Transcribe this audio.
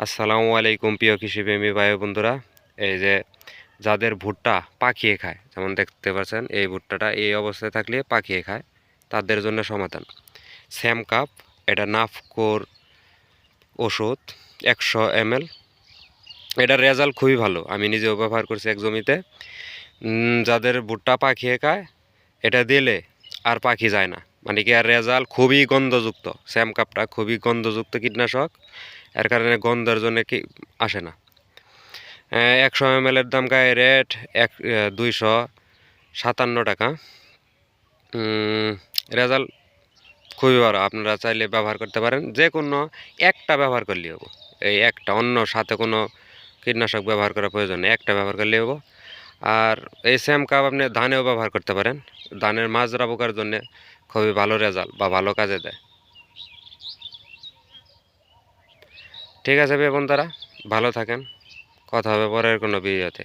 আসসালামু আলাইকুম প্রিয় কৃষিপ্রেমী ভাই বন্ধুরা। এই যে যাদের ভুট্টা পাকিয়ে খায়, যেমন দেখতে পাচ্ছেন এই ভুট্টাটা এই অবস্থায় থাকলে পাকিয়ে খায়, তাদের জন্য সমাধান স্যাম কাপ। এটা নাফকোর ওষুধ 100 ml। এটার রেজাল্ট খুবই ভালো, আমি নিজেও ব্যবহার করছি এক জমিতে। যাদের ভুট্টা পাকিয়ে খায় এটা দিলে আর পাখি যায় না, মানে কি আর রেজাল্ট খুবই গন্ধযুক্ত। স্যাম কাপটা খুবই গন্ধযুক্ত কীটনাশক, এর কারণে গন্ধের জন্য কি আসে না। 100 ml-এর দাম গায়ে রেট 257 টাকা। রেজাল্ট খুবই ভালো, আপনারা চাইলে ব্যবহার করতে পারেন। যে কোনো একটা ব্যবহার করলেই হবো, এই একটা, অন্য সাথে কোনো কীটনাশক ব্যবহার করার প্রয়োজন নেই, একটা ব্যবহার করলেই হবো। আর এই স্যাম কাপ আপনি ধানেও ব্যবহার করতে পারেন, ধানের মাজরা পোকার জন্য খুবই ভালো রেজাল্ট বা ভালো কাজে দেয়। ঠিক আছে ভাই বন্ধুরা, ভালো থাকেন, কথা হবে পরের কোনো ভিডিওতে।